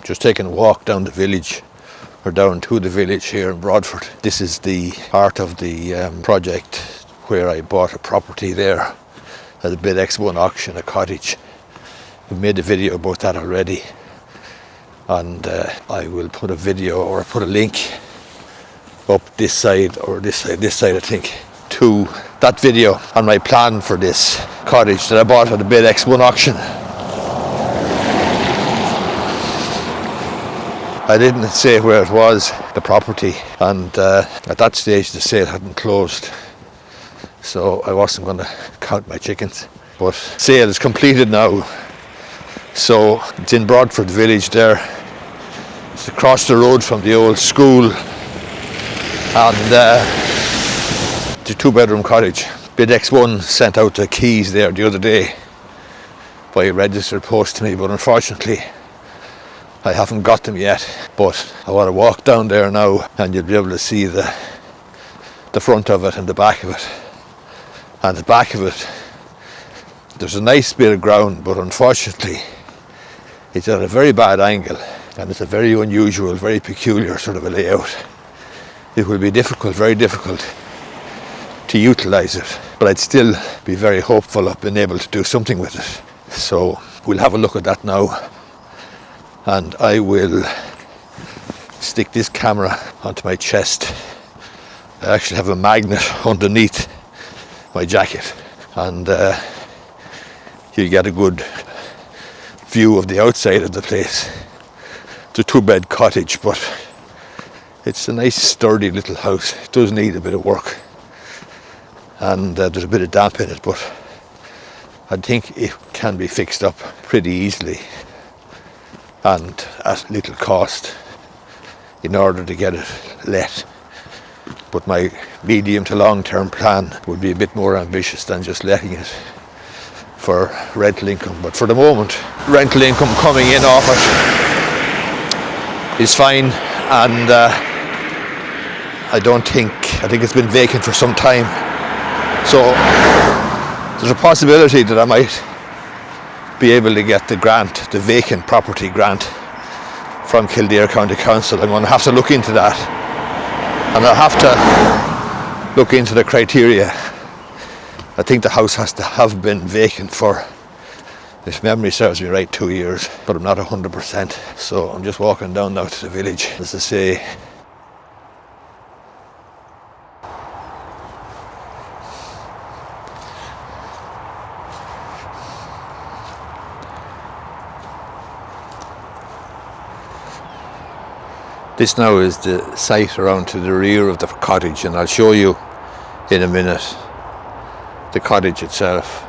just taking a walk down the village, or down to the village here in Broadford. This is the part of the project where I bought a property there at a Bid X1 auction, a cottage. We've made a video about that already, and I will put a video, or put a link up this side I think, to that video on my plan for this cottage that I bought at the Bid X1 auction. I didn't say where it was, the property, and at that stage the sale hadn't closed, so I wasn't going to count my chickens. But sale is completed now, so it's in Broadford village there. It's across the road from the old school, and it's a 2-bedroom cottage. Bid X1 sent out the keys there the other day by registered post to me, but unfortunately I haven't got them yet. But I want to walk down there now, and you'll be able to see the front of it and the back of it. And the back of it, there's a nice bit of ground, but unfortunately it's at a very bad angle, and it's a very unusual, very peculiar sort of a layout. It will be difficult, very difficult to utilise it, but I'd still be very hopeful of being able to do something with it. So we'll have a look at that now, and I will stick this camera onto my chest. I actually have a magnet underneath my jacket, and you'll get a good view of the outside of the place. It's a 2-bed cottage, but it's a nice sturdy little house. It does need a bit of work, and there's a bit of damp in it, but I think it can be fixed up pretty easily and at little cost in order to get it let. But my medium to long term plan would be a bit more ambitious than just letting it for rental income. But for the moment, rental income coming in off it is fine, and I think it's been vacant for some time, so there's a possibility that I might be able to get the grant, the vacant property grant from Kildare County Council. I'm going to have to look into that, and I'll have to look into the criteria. I think the house has to have been vacant for, if memory serves me right, 2 years, but I'm not 100%. So I'm just walking down now to the village, as I say. This now is the site around to the rear of the cottage, and I'll show you in a minute the cottage itself.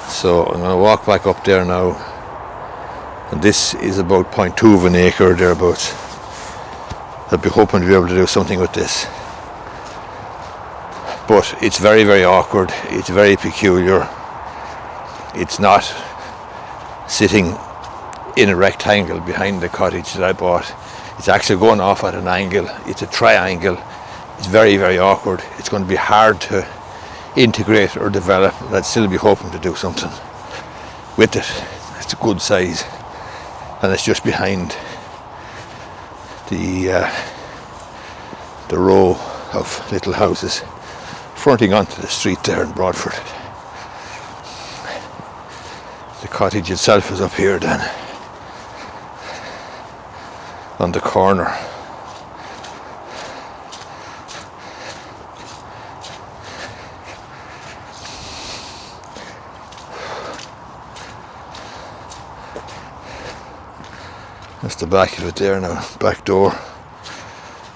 So I'm going to walk back up there now, and this is about 0.2 of an acre thereabouts. I'll be hoping to be able to do something with this, but it's very, very awkward. It's very peculiar. It's not sitting in a rectangle behind the cottage that I bought. It's actually going off at an angle. It's a triangle. It's very, very awkward. It's going to be hard to integrate or develop, but I'd still be hoping to do something with it. It's a good size, and it's just behind the row of little houses fronting onto the street there in Broadford. The cottage itself is up here then, on the corner. That's the back of it there now, back door.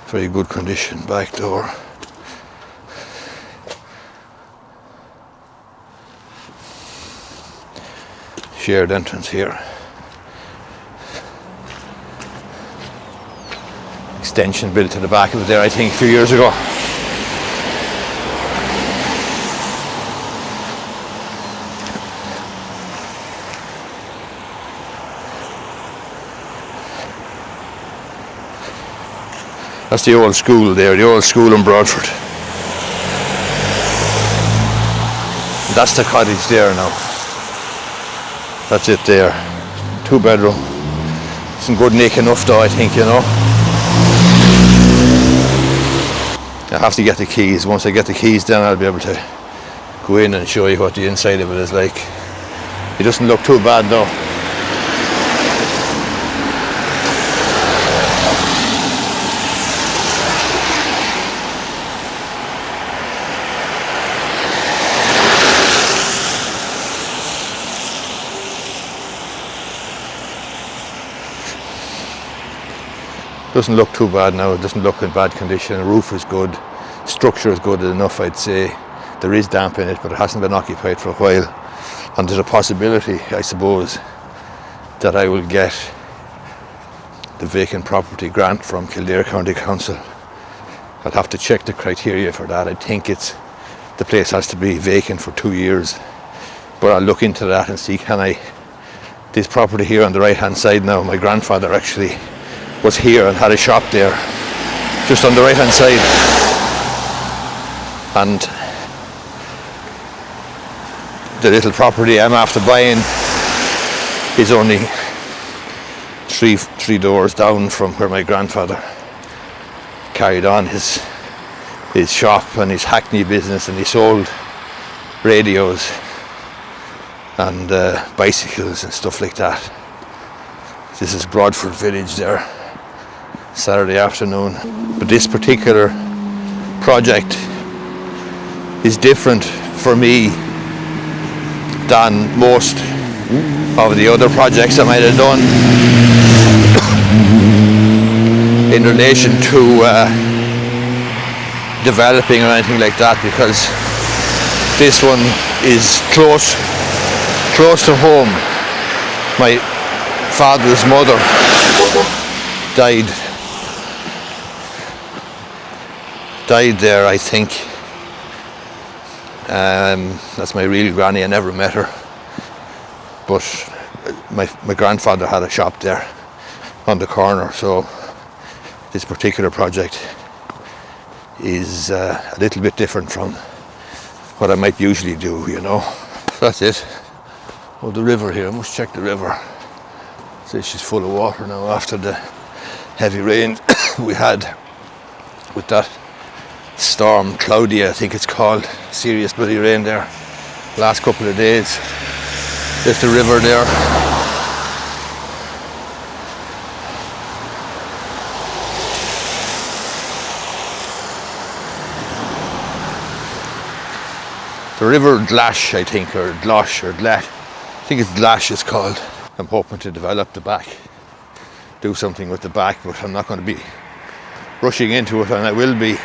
Very good condition, back door. Shared entrance here. Extension built to the back of it there, I think, a few years ago. That's the old school there, the old school in Broadford. That's the cottage there now. That's it there. 2-bedroom. Some good nick enough though, I think, you know. I have to get the keys. Once I get the keys, then I'll be able to go in and show you what the inside of it is like. It doesn't look too bad though. Doesn't look too bad now. It doesn't look in bad condition. The roof is good. Structure is good enough, I'd say. There is damp in it, but it hasn't been occupied for a while. And there's a possibility, I suppose, that I will get the vacant property grant from Kildare County Council. I'll have to check the criteria for that. I think the place has to be vacant for 2 years. But I'll look into that and see, this property here on the right hand side now, my grandfather actually was here and had a shop there, just on the right hand side. And the little property I'm after buying is only three doors down from where my grandfather carried on his shop and his hackney business, and he sold radios and bicycles and stuff like that. This is Broadford Village there, Saturday afternoon. But this particular project is different for me than most of the other projects I might have done in relation to developing or anything like that, because this one is close to home. My father's mother died there, I think. That's my real granny. I never met her, but my grandfather had a shop there on the corner, so this particular project is a little bit different from what I might usually do, you know. So that's it. Oh, the river here, I must check the river. See, she's full of water now after the heavy rain we had with that storm, Claudia I think it's called. Serious bloody rain there last couple of days. There's the river there. The River Glash, I think, or Glosh, or Glash. I think it's Glash it's called. I'm hoping to develop the back, do something with the back, but I'm not going to be rushing into it, and I will be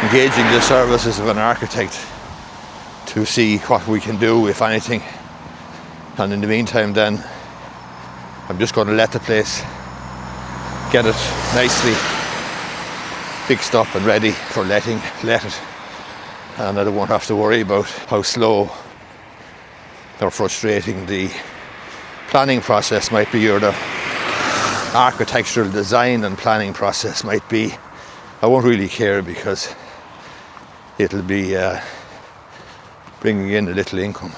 engaging the services of an architect to see what we can do, if anything. And in the meantime then, I'm just going to let the place get it nicely fixed up and ready for let it. And I won't have to worry about how slow or frustrating the planning process might be, or the architectural design and planning process might be. I won't really care, because it'll be bringing in a little income.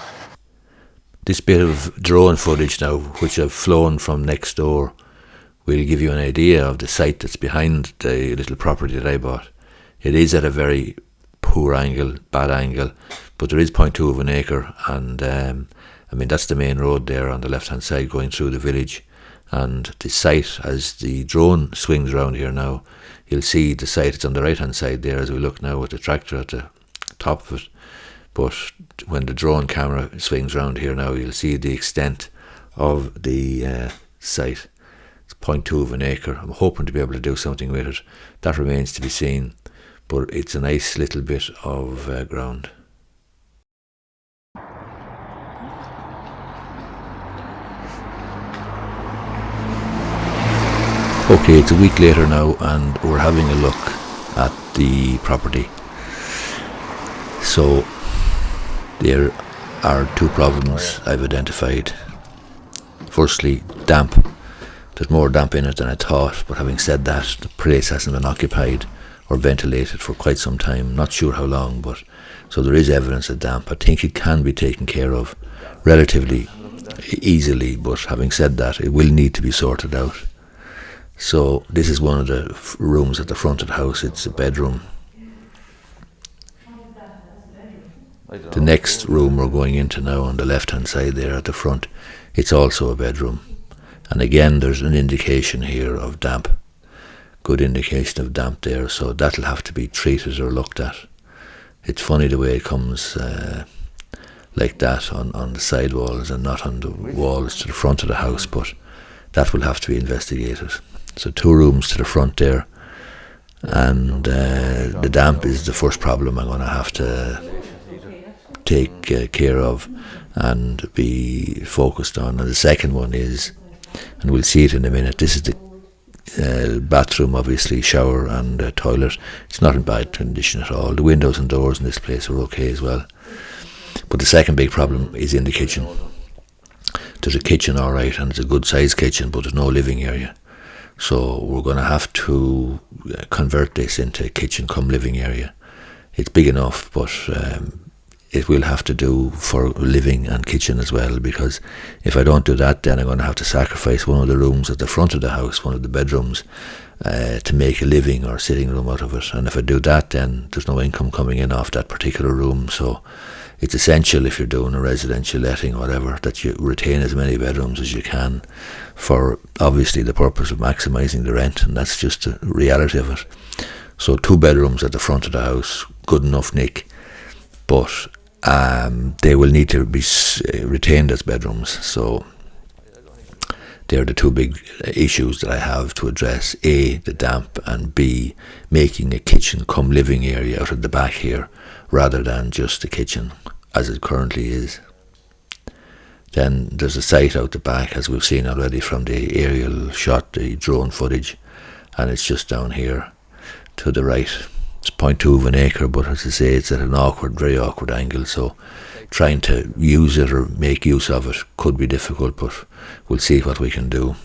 This bit of drone footage now, which I've flown from next door, will give you an idea of the site that's behind the little property that I bought. It is at a very poor angle, bad angle, but there is 0.2 of an acre, and I mean that's the main road there on the left hand side going through the village. And the site, as the drone swings around here now, you'll see the site. It's on the right hand side there as we look now with the tractor at the top of it. But when the drone camera swings around here now, you'll see the extent of the site. It's 0.2 of an acre. I'm hoping to be able to do something with it. That remains to be seen, but it's a nice little bit of ground. Okay, it's a week later now, and we're having a look at the property. So there are two problems I've identified. Firstly, damp. There's more damp in it than I thought, but having said that, the place hasn't been occupied or ventilated for quite some time. Not sure how long, but so there is evidence of damp. I think it can be taken care of relatively easily, but having said that, it will need to be sorted out. So this is one of the rooms at the front of the house. It's a bedroom. The next room we're going into now on the left hand side there at the front, it's also a bedroom. And again, there's an indication here of damp. Good indication of damp there, so that'll have to be treated or looked at. It's funny the way it comes like that on the side walls and not on the walls to the front of the house, but that will have to be investigated. So 2 rooms to the front there, and the damp is the first problem I'm going to have to take care of and be focused on. And the second one is, and we'll see it in a minute, this is the bathroom, obviously, shower and toilet. It's not in bad condition at all. The windows and doors in this place are okay as well. But the second big problem is in the kitchen. There's a kitchen, all right, and it's a good sized kitchen, but there's no living area. So we're going to have to convert this into a kitchen come living area. It's big enough, but it will have to do for living and kitchen as well, because if I don't do that, then I'm going to have to sacrifice one of the rooms at the front of the house, one of the bedrooms, to make a living or sitting room out of it. And if I do that, then there's no income coming in off that particular room. So it's essential, if you're doing a residential letting or whatever, that you retain as many bedrooms as you can, for obviously the purpose of maximising the rent, and that's just the reality of it. So 2 bedrooms at the front of the house, good enough, Nick, but they will need to be retained as bedrooms. So they're the 2 big issues that I have to address: A, the damp, and B, making a kitchen come living area out of the back here, rather than just the kitchen as it currently is. Then there's a site out the back, as we've seen already from the aerial shot, the drone footage, and it's just down here to the right. It's 0.2 of an acre, but as I say, it's at an awkward, very awkward angle, so trying to use it or make use of it could be difficult, but we'll see what we can do.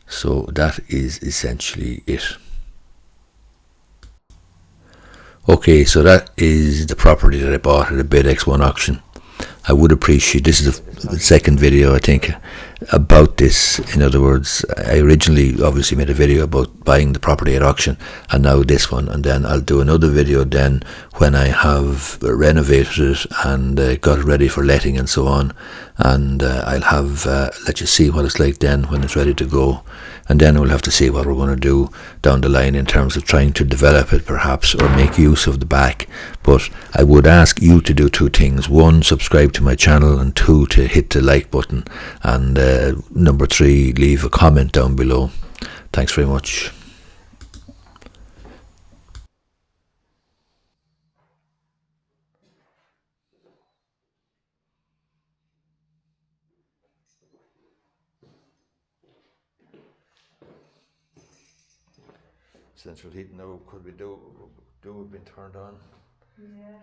So that is essentially it. Okay, so that is the property that I bought at a bid X1 auction. I would appreciate, this is the second video I think about this. In other words, I originally obviously made a video about buying the property at auction, and now this one, and then I'll do another video then when I have renovated it and got it ready for letting and so on, and I'll have let you see what it's like then when it's ready to go. And then we'll have to see what we're going to do down the line in terms of trying to develop it perhaps, or make use of the back. But I would ask you to do 2 things: 1, subscribe to my channel, and 2, to hit the like button, and number 3, leave a comment down below. Thanks very much. Central heating now could be do have been turned on. Yeah,